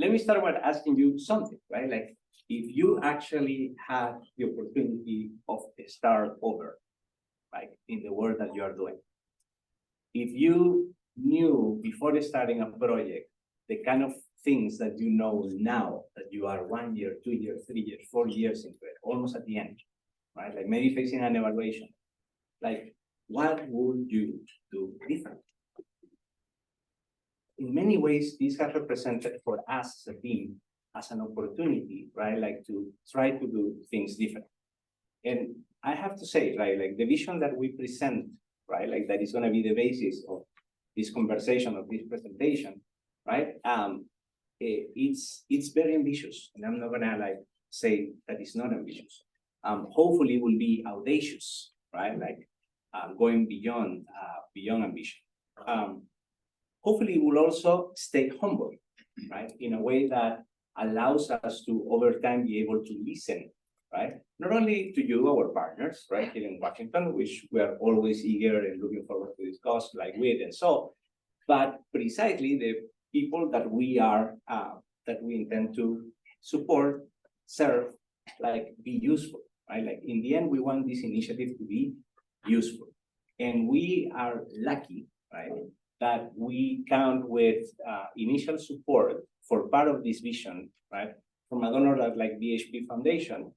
let me start by asking you something, right? Like, if you actually had the opportunity of start over, like in the work that you are doing, if you knew before starting a project the kind of things that you know now that you are 1 year, 2 years, 3 years, 4 years into it, almost at the end, right? Like maybe facing an evaluation, like what would you do differently? In many ways, this has represented for us as a team as an opportunity, right? Like to try to do things different. And I have to say, right, like the vision that we present, right, like that is going to be the basis of this conversation, of this presentation, right? It's very ambitious, and I'm not gonna like say that it's not ambitious. Hopefully, it will be audacious, right? Like going beyond ambition. Hopefully, it will also stay humble, right? In a way that allows us to over time be able to listen, right? Not only to you, our partners, right, here in Washington, which we are always eager and looking forward to discuss, like with and so, but precisely the people that we are, that we intend to support, serve, like be useful, right? Like in the end, we want this initiative to be useful. And we are lucky, right, that we count with initial support for part of this vision, right, from a donor like BHP Foundation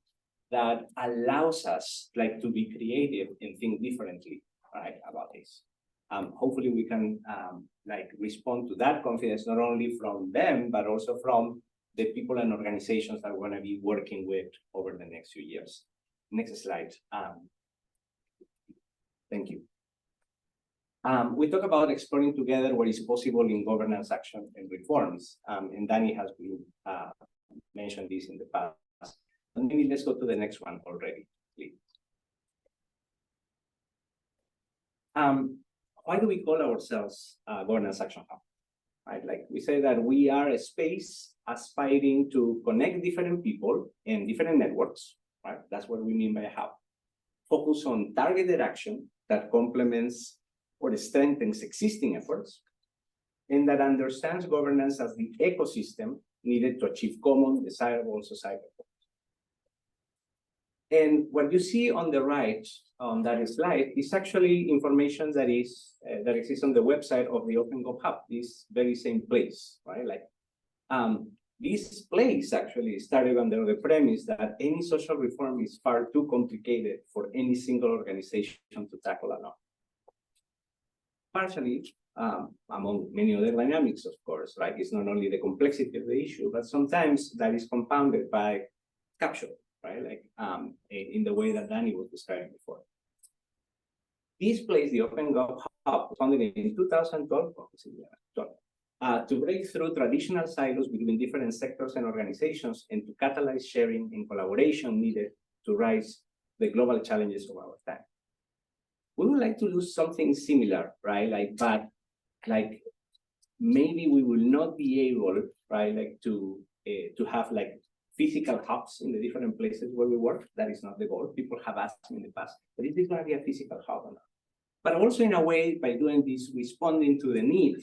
that allows us like to be creative and think differently, right, about this. Hopefully we can like respond to that confidence, not only from them, but also from the people and organizations that we're going to be working with over the next few years. Next slide. Thank you. We talk about exploring together what is possible in governance action and reforms, and Danny has been mentioned this in the past. And maybe let's go to the next one already, please. Why do we call ourselves Governance Action Hub? Right, like we say that we are a space aspiring to connect different people and different networks. Right, that's what we mean by a hub. Focus on targeted action that complements or strengthens existing efforts, and that understands governance as the ecosystem needed to achieve common, desirable societal goals. And what you see on the right on that slide is actually information that is that exists on the website of the OpenGov Hub, this very same place, right? Like this place actually started under the premise that any social reform is far too complicated for any single organization to tackle alone. Partially, among many other dynamics, of course, right? It's not only the complexity of the issue, but sometimes that is compounded by capture, right? Like in the way that Danny was describing before. This place, the OpenGov Hub, founded in 2012, to break through traditional silos between different sectors and organizations and to catalyze sharing and collaboration needed to rise the global challenges of our time. We would like to do something similar, right? But maybe we will not be able, right, like to have like physical hubs in the different places where we work. That is not the goal. People have asked me in the past, but is this going to be a physical hub or not? But also in a way, by doing this, responding to the need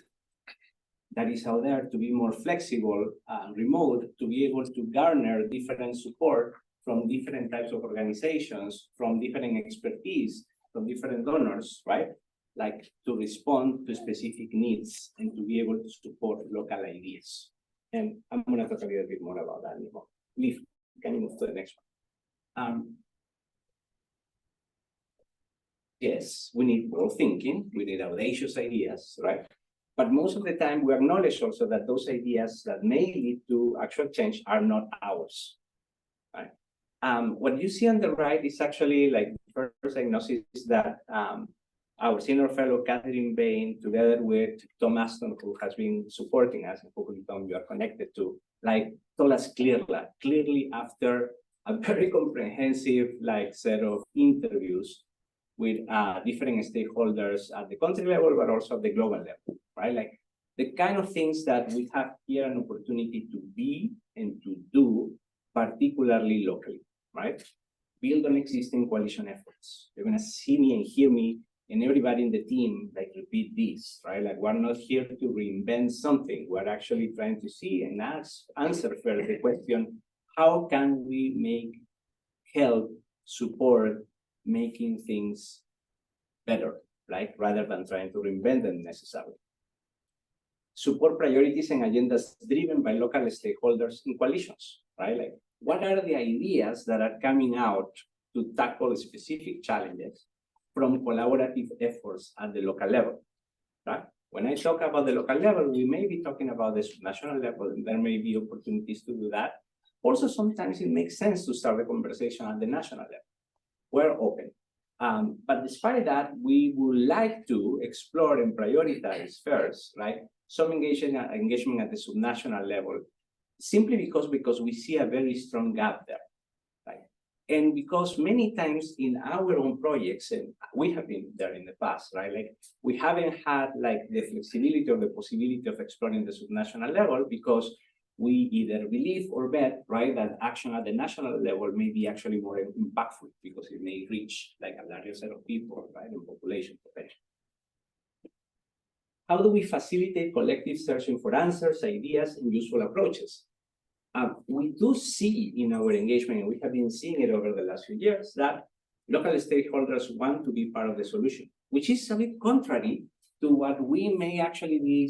that is out there to be more flexible and remote, to be able to garner different support from different types of organizations, from different expertise, from different donors, right? Like to respond to specific needs and to be able to support local ideas. And I'm going to talk a little bit more about that anymore. Leaf, can you move to the next one? Yes, we need bold thinking, we need audacious ideas, right? But most of the time, we acknowledge also that those ideas that may lead to actual change are not ours, right? What you see on the right is actually like the first diagnosis that our senior fellow, Catherine Bain, together with Tom Aston, who has been supporting us, and hopefully, Tom, you are connected to, like, told us clearly after a very comprehensive, like, set of interviews with different stakeholders at the country level, but also at the global level, right? Like, the kind of things that we have here an opportunity to be and to do, particularly locally, right? Build on existing coalition efforts. You're going to see me and hear me and everybody in the team like repeat this, right? Like we're not here to reinvent something. We're actually trying to see and answer for the question, how can we help support making things better, right? Rather than trying to reinvent them necessarily. Support priorities and agendas driven by local stakeholders in coalitions, right? Like what are the ideas that are coming out to tackle specific challenges from collaborative efforts at the local level, right? When I talk about the local level, we may be talking about the national level, and there may be opportunities to do that. Also, sometimes it makes sense to start the conversation at the national level. We're open. But despite that, we would like to explore and prioritize first, right? Some engagement at the subnational level, simply because we see a very strong gap there, right? And because many times in our own projects, and we have been there in the past, right? Like we haven't had like the flexibility or the possibility of exploring the subnational level because we either believe or bet, right, that action at the national level may be actually more impactful because it may reach like a larger set of people, right, and population potential. How do we facilitate collective searching for answers, ideas, and useful approaches? We do see in our engagement, and we have been seeing it over the last few years, that local stakeholders want to be part of the solution, which is a bit contrary to what we may actually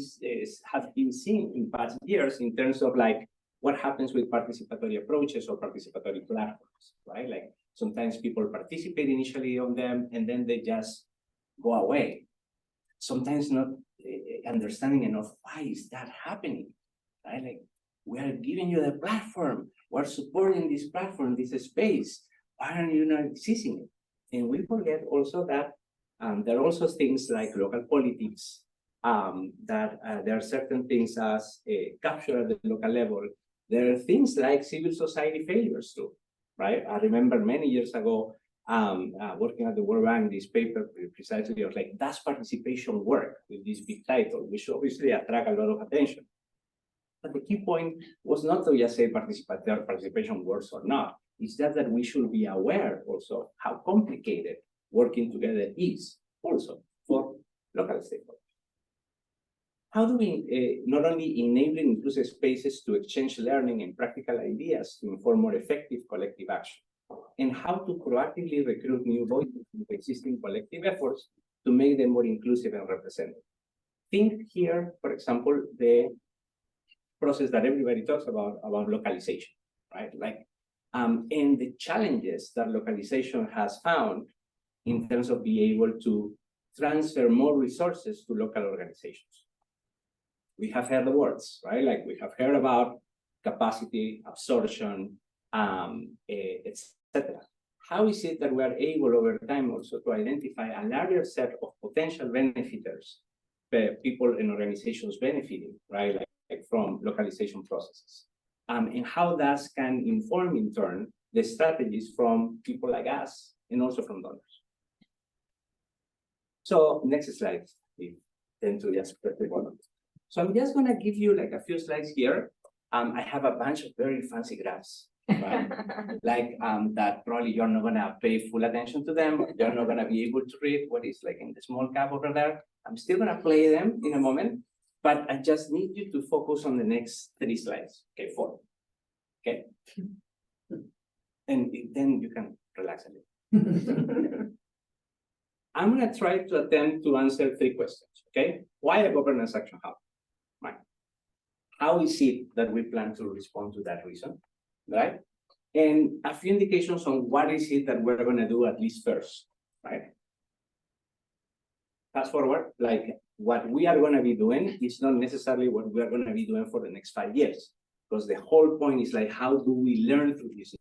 have been seeing in past years in terms of like what happens with participatory approaches or participatory platforms, right? Like sometimes people participate initially on them and then they just go away. Sometimes not understanding enough why is that happening, right? Like we are giving you the platform, we're supporting this platform, this space. Why are you not seizing it? And we forget also that there are also things like local politics, that there are certain things as captured at the local level. There are things like civil society failures too, right? I remember many years ago, working at the World Bank, this paper precisely was like, does participation work, with this big title, which obviously attract a lot of attention. But the key point was not to just say participation works or not. It's just that we should be aware also how complicated working together is also for local stakeholders. How do we not only enable inclusive spaces to exchange learning and practical ideas to inform more effective collective action, and how to proactively recruit new voices into existing collective efforts to make them more inclusive and representative? Think here, for example, the process that everybody talks about localization, right? Like, and the challenges that localization has found in terms of being able to transfer more resources to local organizations. We have heard the words, right? Like we have heard about capacity, absorption, etc. How is it that we are able over time also to identify a larger set of potential benefiters, people and organizations benefiting, right? Like from localization processes. And how that can inform in turn the strategies from people like us and also from donors. So next slide, we tend to just press the button. So I'm just gonna give you like a few slides here. I have a bunch of very fancy graphs, right? Like that probably you're not gonna pay full attention to them. You're not gonna be able to read what is like in the small cap over there. I'm still gonna play them in a moment, but I just need you to focus on the next 3 slides. Okay, 4. Okay. And then you can relax a little. I'm going to try to attempt to answer 3 questions, okay? Why a governance action hub? Right. How is it that we plan to respond to that reason, right? And a few indications on what is it that we're going to do at least first, right? Fast forward, like what we are going to be doing is not necessarily what we are going to be doing for the next 5 years, because the whole point is like, how do we learn through this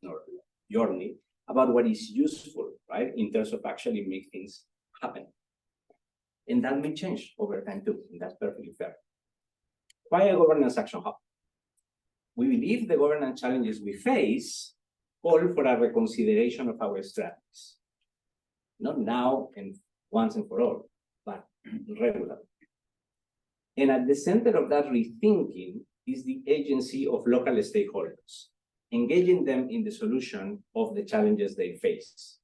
journey about what is useful, right? In terms of actually make things happen. And that may change over time too, and that's perfectly fair. Why a governance action hub? We believe the governance challenges we face call for a reconsideration of our strategies. Not now and once and for all, but regularly. And at the center of that rethinking is the agency of local stakeholders, engaging them in the solution of the challenges they face.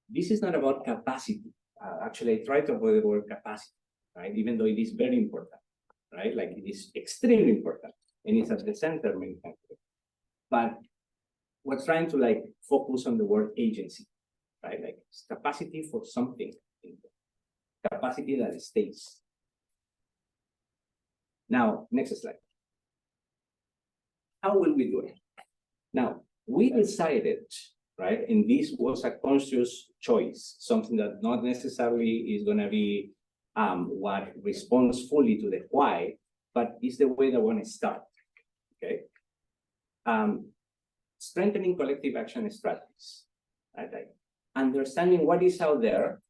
This is not about capacity, actually I try to avoid the word capacity, right? Even though it is very important, right? Like it is extremely important and it's at the center many times. But we're trying to like focus on the word agency, right? Like it's capacity for something, capacity that stays. Now, next slide. How will we do it? Now, we decided, right, and this was a conscious choice, something that not necessarily is going to be what responds fully to the why, but is the way that we want to start, okay? Strengthening collective action strategies, right? Like understanding what is out there,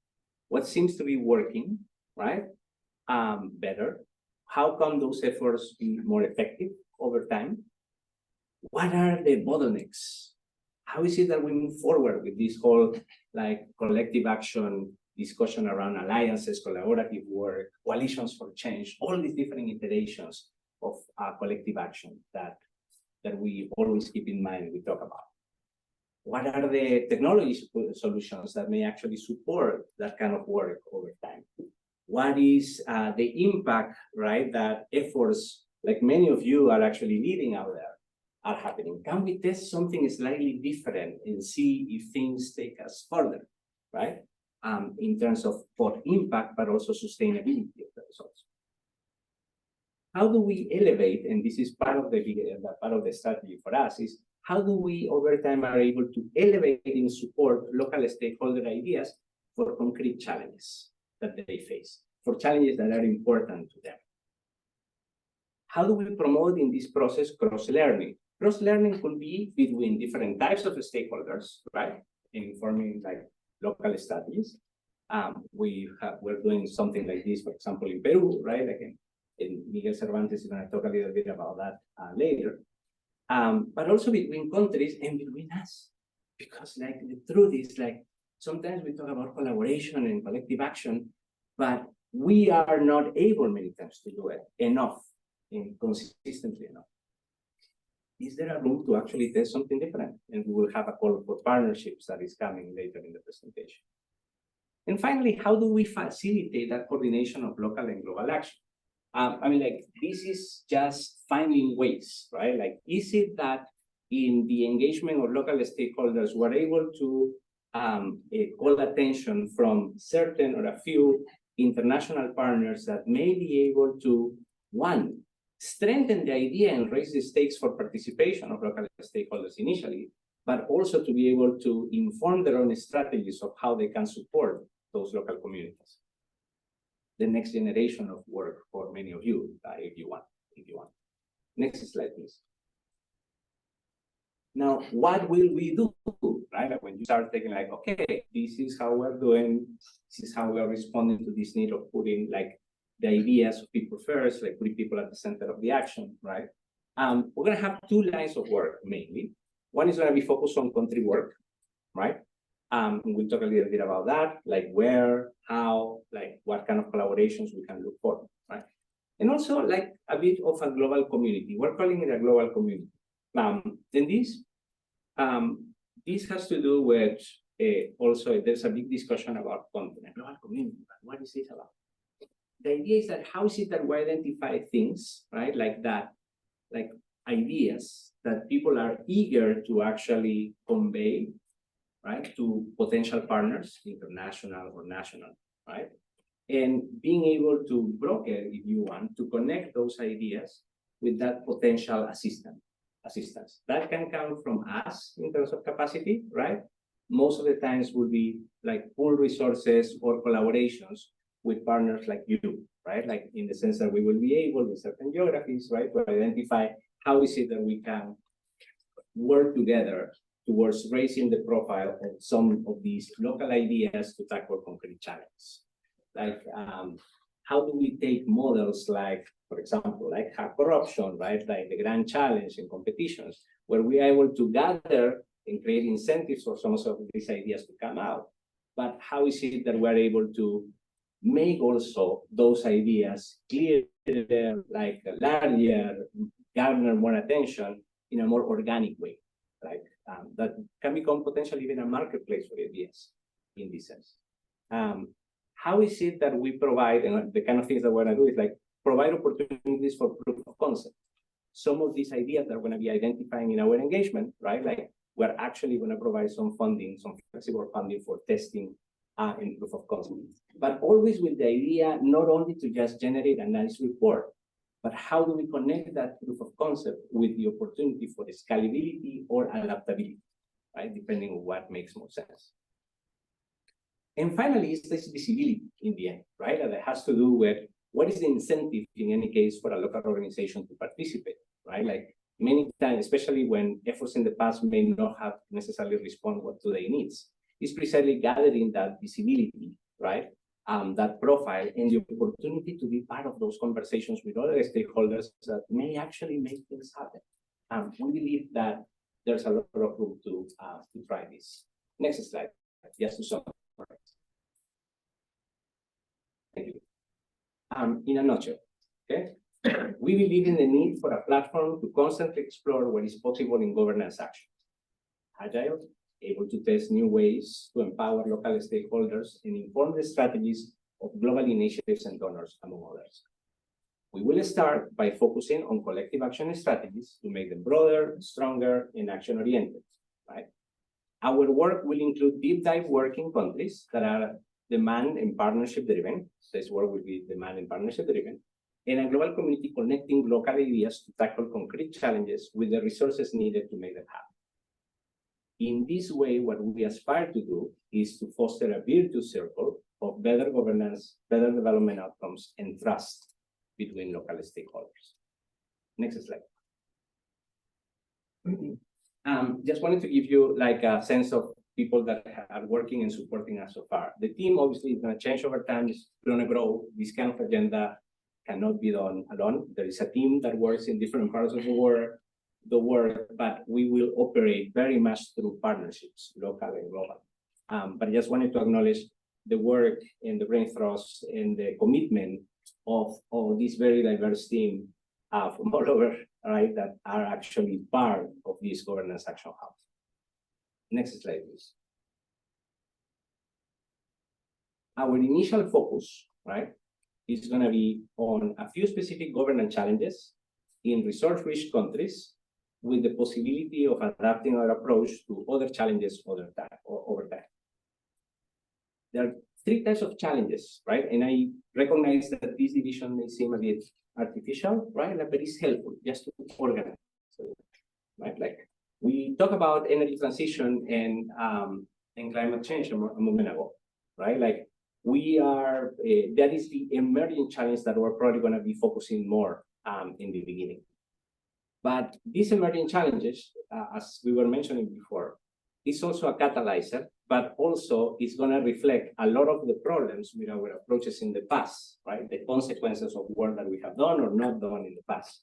what seems to be working, right? Better. How can those efforts be more effective over time? What are the bottlenecks? How is it that we move forward with this whole like collective action discussion around alliances, collaborative work, coalitions for change, all these different iterations of collective action that we always keep in mind we talk about? What are the technology solutions that may actually support that kind of work over time? What is the impact, right, that efforts like many of you are actually leading out there are happening? Can we test something slightly different and see if things take us further, right? In terms of both impact, but also sustainability of the results. How do we elevate, and this is part of the strategy for us, is how do we over time are able to elevate and support local stakeholder ideas for concrete challenges that they face, for challenges that are important to them? How do we promote in this process cross-learning? Cross-learning could be between different types of stakeholders, right? Informing like local strategies. We're doing something like this, for example, in Peru, right? Like in Miguel Cervantes is going to talk a little bit about that later. But also between countries and between us. Because like the truth is like, sometimes we talk about collaboration and collective action, but we are not able many times to do it enough and consistently enough. Is there a room to actually test something different? And we will have a call for partnerships that is coming later in the presentation. And finally, how do we facilitate that coordination of local and global action? I mean, like, this is just finding ways, right? Like, is it that in the engagement of local stakeholders, we're able to call attention from certain or a few international partners that may be able to, one, strengthen the idea and raise the stakes for participation of local stakeholders initially, but also to be able to inform their own strategies of how they can support those local communities. The next generation of work for many of you, if you want. Next slide, please. Now, what will we do, right? Like when you start thinking like, okay, this is how we're doing, this is how we're responding to this need of putting like the ideas of people first, like putting people at the center of the action, right? We're gonna have two lines of work mainly. One is gonna be focused on country work, right? We'll talk a little bit about that, like where, how, like what kind of collaborations we can look for, right? And also like a bit of a global community. We're calling it a global community. And this has to do with also there's a big discussion about content, a global community. But what is this about? The idea is that how is it that we identify things, right, like that, like ideas that people are eager to actually convey, right, to potential partners, international or national, right? And being able to broker, if you want, to connect those ideas with that potential assistance. That can come from us in terms of capacity, right? Most of the times will be like pool resources or collaborations with partners like you, right? Like in the sense that we will be able in certain geographies, right, to identify how is it that we can work together towards raising the profile of some of these local ideas to tackle concrete challenges. Like, how do we take models like, for example, like corruption, right? Like the grand challenge in competitions, where we are able to gather and create incentives for some of these ideas to come out. But how is it that we're able to make also those ideas clearer, like larger, garner more attention in a more organic way, right? That can become potentially even a marketplace for ideas in this sense. how is it that we provide, and the kind of things that we're gonna do is like provide opportunities for proof of concept. Some of these ideas that we're gonna be identifying in our engagement, right? Like we're actually gonna provide some funding, some flexible funding for testing and proof of concept. But always with the idea not only to just generate a nice report, but how do we connect that proof of concept with the opportunity for scalability or adaptability, right? Depending on what makes more sense. And finally, it's this visibility in the end, right? And that has to do with what is the incentive in any case for a local organization to participate, right? Like many times, especially when efforts in the past may not have necessarily responded to their needs, it's precisely gathering that visibility, right? That profile and the opportunity to be part of those conversations with other stakeholders that may actually make things happen. We believe that there's a lot of room to try this. Next slide, just to summarize. Thank you. In a nutshell, okay? We believe in the need for a platform to constantly explore what is possible in governance action. Agile, able to test new ways to empower local stakeholders and inform the strategies of global initiatives and donors, among others. We will start by focusing on collective action strategies to make them broader, stronger, and action-oriented, right? Our work will include deep dive work in countries that are demand and partnership driven. This work will be demand and partnership driven, and a global community connecting local ideas to tackle concrete challenges with the resources needed to make them happen. In this way, what we aspire to do is to foster a virtuous circle of better governance, better development outcomes, and trust between local stakeholders. Next slide. Just wanted to give you like a sense of people that are working and supporting us so far. The team obviously is going to change over time, it's going to grow. This kind of agenda cannot be done alone. There is a team that works in different parts of the world, but we will operate very much through partnerships, local and global. But I just wanted to acknowledge the work and the brain thrust and the commitment of this very diverse team from all over, right, that are actually part of this governance action hub. Next slide, please. Our initial focus, right, is going to be on a few specific governance challenges in resource-rich countries with the possibility of adapting our approach to other challenges over time. There are three types of challenges, right? And I recognize that this division may seem a bit artificial, right? But it's helpful just to organize, right? Like we talk about energy transition and climate change a moment ago, right? Like we are, that is the emerging challenge that we're probably going to be focusing more in the beginning. But these emerging challenges, as we were mentioning before, is also a catalyzer, but also is going to reflect a lot of the problems with our approaches in the past, right? The consequences of work that we have done or not done in the past,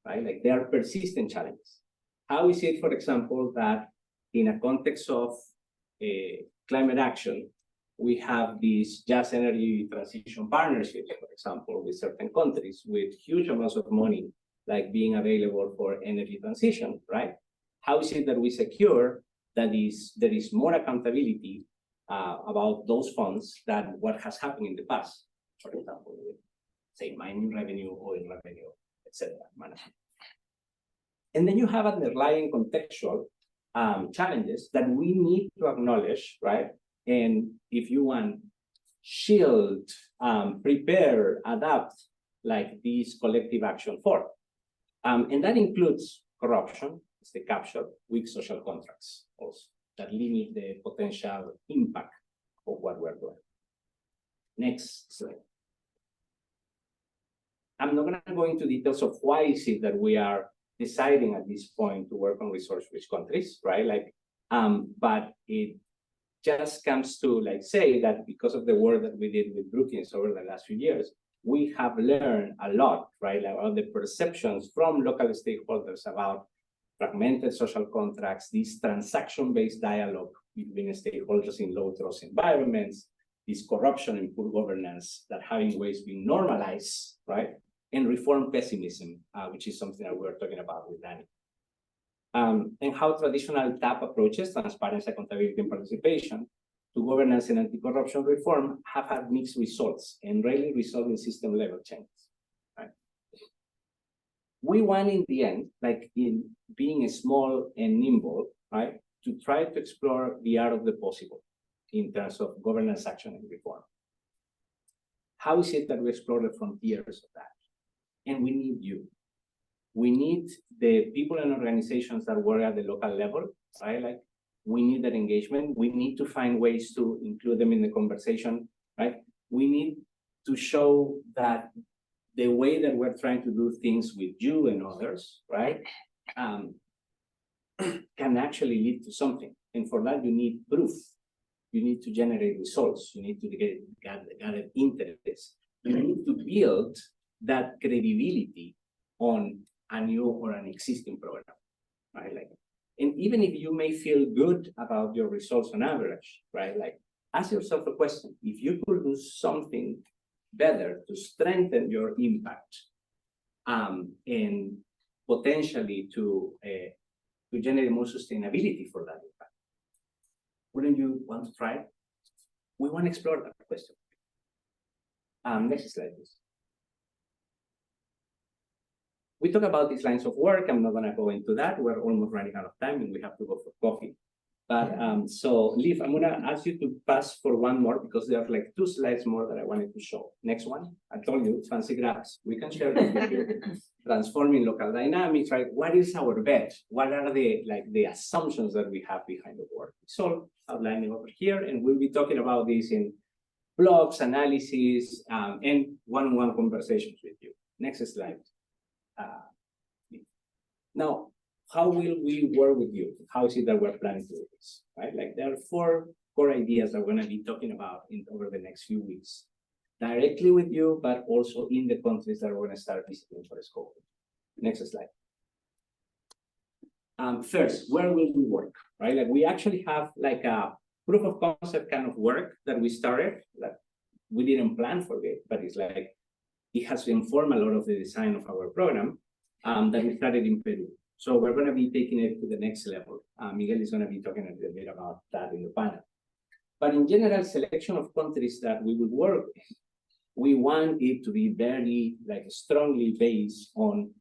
right? Like they are persistent challenges. How is it, for example, that in a context of climate action, we have these just energy transition partnerships, for example, with certain countries with huge amounts of money, like being available for energy transition, right? How is it that we secure that there is more accountability about those funds than what has happened in the past, for example, with, say, mining revenue, oil revenue, etc. And then you have underlying contextual challenges that we need to acknowledge, right? And if you want, shield, prepare, adapt, like these collective action for. And that includes corruption, it's the capture, weak social contracts also that limit the potential impact of what we're doing. Next slide. I'm not going to go into details of why is it that we are deciding at this point to work on resource-rich countries, right? Like, but it just comes to like say that because of the work that we did with Brookings over the last few years, we have learned a lot, right? Like all the perceptions from local stakeholders about fragmented social contracts, this transaction-based dialogue between stakeholders in low-trust environments, this corruption and poor governance that have in ways been normalized, right? And reform pessimism, which is something that we're talking about with Danny. And how traditional TAP approaches, transparency, accountability, and participation, to governance and anti-corruption reform have had mixed results and rarely result in system level changes. Right? We want in the end, like in being small and nimble, right, to try to explore the art of the possible in terms of governance action and reform. How is it that we explore the frontiers of that? And we need you. We need the people and organizations that work at the local level, right? Like we need that engagement. We need to find ways to include them in the conversation, right? We need to show that the way that we're trying to do things with you and others, right, can actually lead to something. And for that, you need proof. You need to generate results. You need to gather interest. You need to build that credibility on a new or an existing program, right? Like, and even if you may feel good about your results on average, right? Like, ask yourself a question: if you could do something better to strengthen your impact, and potentially to generate more sustainability for that impact, wouldn't you want to try it? We want to explore that question. Next slide, please. We talk about these lines of work. I'm not going to go into that. We're almost running out of time and we have to go for coffee. But so, Liv, I'm going to ask you to pass for one more because there are like 2 slides more that I wanted to show. Next one. I told you, fancy graphs. We can share them with you. Transforming local dynamics, right? What is our bet? What are the assumptions that we have behind the work? It's all outlining over here, and we'll be talking about this in blogs, analysis, and one-on-one conversations with you. Next slide. Now, how will we work with you? How is it that we're planning to do this? Right? Like there are 4 core ideas that we're going to be talking about over the next few weeks, directly with you, but also in the countries that we're going to start visiting for scope. Next slide. First, where will we work? Right? Like we actually have like a proof of concept kind of work that we started that we didn't plan for it, but it's like it has informed a lot of the design of our program that we started in Peru. So we're going to be taking it to the next level. Miguel is going to be talking a little bit about that in the panel. But in general, selection of countries that we will work with, we want it to be very strongly based on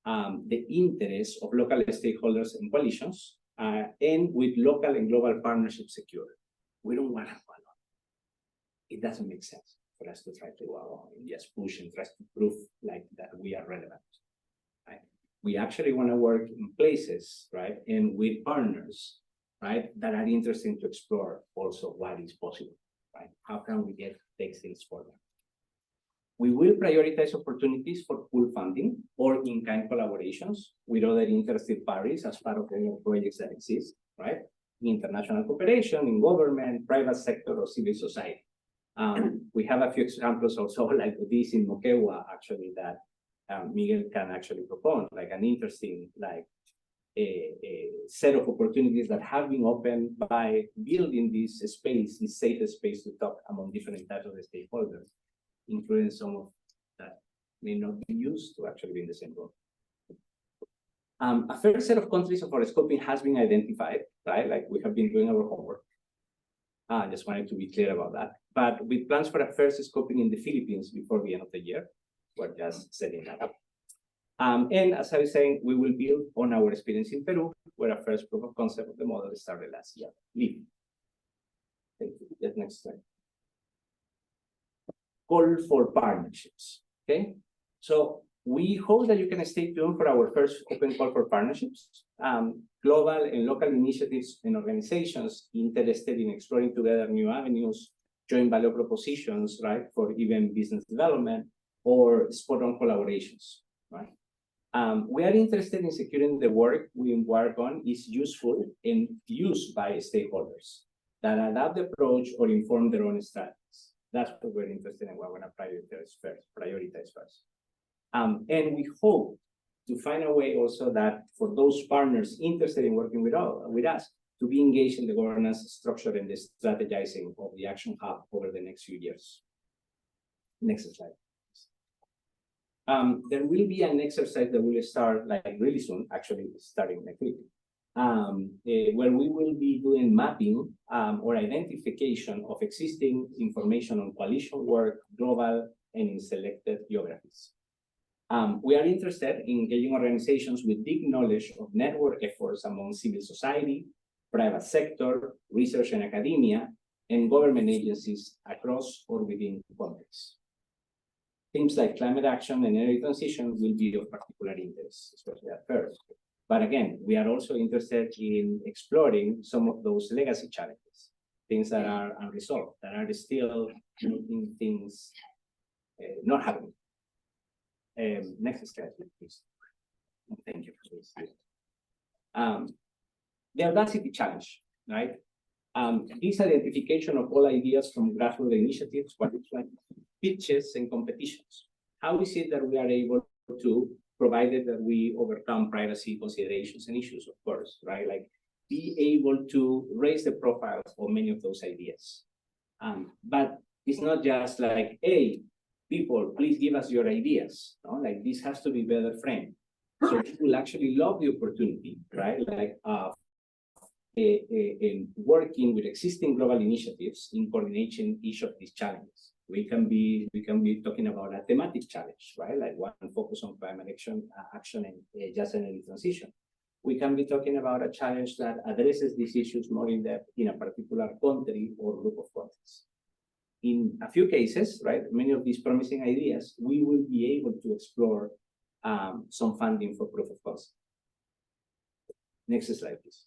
the interests of local stakeholders and coalitions, and with local and global partnerships secured. We don't want to have one. It doesn't make sense for us to try to go along and just push and try to prove like that we are relevant. Right? We actually want to work in places, right, and with partners, right, that are interested to explore also what is possible, right? How can we take things forward? We will prioritize opportunities for pool funding or in-kind collaborations with other interested parties as part of the projects that exist, right? International cooperation, in government, private sector, or civil society. We have a few examples also like this in Moquegua, actually, that Miguel can actually propose, like an interesting, a set of opportunities that have been opened by building this space, this safe space to talk among different types of stakeholders, including some of that may not be used to actually be in the same room. A first set of countries of our scoping has been identified, right? Like we have been doing our homework. I just wanted to be clear about that. But with plans for a first scoping in the Philippines before the end of the year, we're just setting that up. And as I was saying, we will build on our experience in Peru, where a first proof of concept of the model started last year. Liv. Thank you. Yes, next slide. Call for partnerships. Okay. So we hope that you can stay tuned for our first open call for partnerships. Global and local initiatives and organizations interested in exploring together new avenues, joint value propositions, right, for even business development or spot-on collaborations, right? We are interested in securing the work we embark on is useful and used by stakeholders that adapt the approach or inform their own strategies. That's what we're interested in, what we're going to prioritize first. And we hope to find a way also that for those partners interested in working with us, to be engaged in the governance structure and the strategizing of the Action Hub over the next few years. Next slide. There will be an exercise that will start like really soon, actually starting next week, where we will be doing mapping or identification of existing information on coalition work, global and in selected geographies. We are interested in engaging organizations with deep knowledge of network efforts among civil society, private sector, research and academia, and government agencies across or within countries. Themes like climate action and energy transition will be of particular interest, especially at first. But again, we are also interested in exploring some of those legacy challenges, things that are unresolved, that are still making things not happening. Next slide, please. Thank you for this. The Audacity challenge, right? This identification of all ideas from grassroots initiatives, what it's like, pitches and competitions. How is it that we are able to, provided that we overcome privacy considerations and issues, of course, right? Like be able to raise the profile for many of those ideas. But it's not just like, hey, people, please give us your ideas. No? Like this has to be better framed. So people actually love the opportunity, right? Like in working with existing global initiatives in coordinating each of these challenges. We can be talking about a thematic challenge, right? Like one focus on climate action and just energy transition. We can be talking about a challenge that addresses these issues more in depth in a particular country or group of countries. In a few cases, right, many of these promising ideas, we will be able to explore some funding for proof of concept. Next slide, please.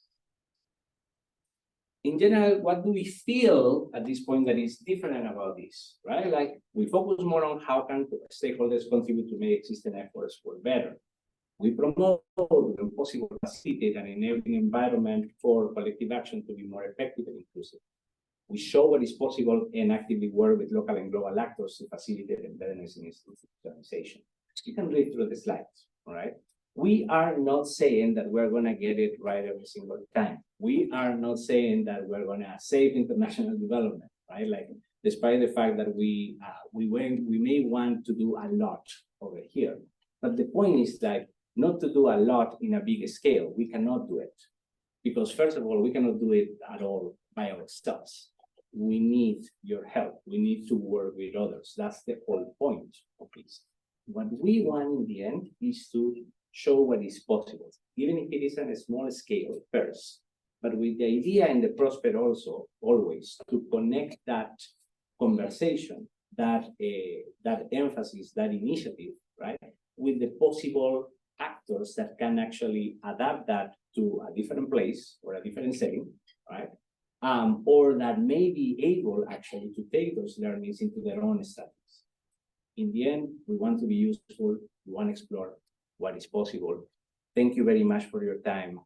In general, what do we feel at this point that is different about this, right? Like we focus more on how can stakeholders contribute to make existing efforts work better. We promote, when possible, facilitate an enabling environment for collective action to be more effective and inclusive. We show what is possible and actively work with local and global actors to facilitate embeddedness in institutionalization. You can read through the slides, all right? We are not saying that we're going to get it right every single time. We are not saying that we're going to save international development, right? Like, despite the fact that we may want to do a lot over here. But the point is that not to do a lot in a big scale. We cannot do it. Because first of all, we cannot do it at all by ourselves. We need your help. We need to work with others. That's the whole point of this. What we want in the end is to show what is possible, even if it is on a small scale first, but with the idea and the prospect also always to connect that conversation, that emphasis, that initiative, right, with the possible actors that can actually adapt that to a different place or a different setting, right? Or that may be able actually to take those learnings into their own studies. In the end, we want to be useful, we want to explore what is possible. Thank you very much for your time.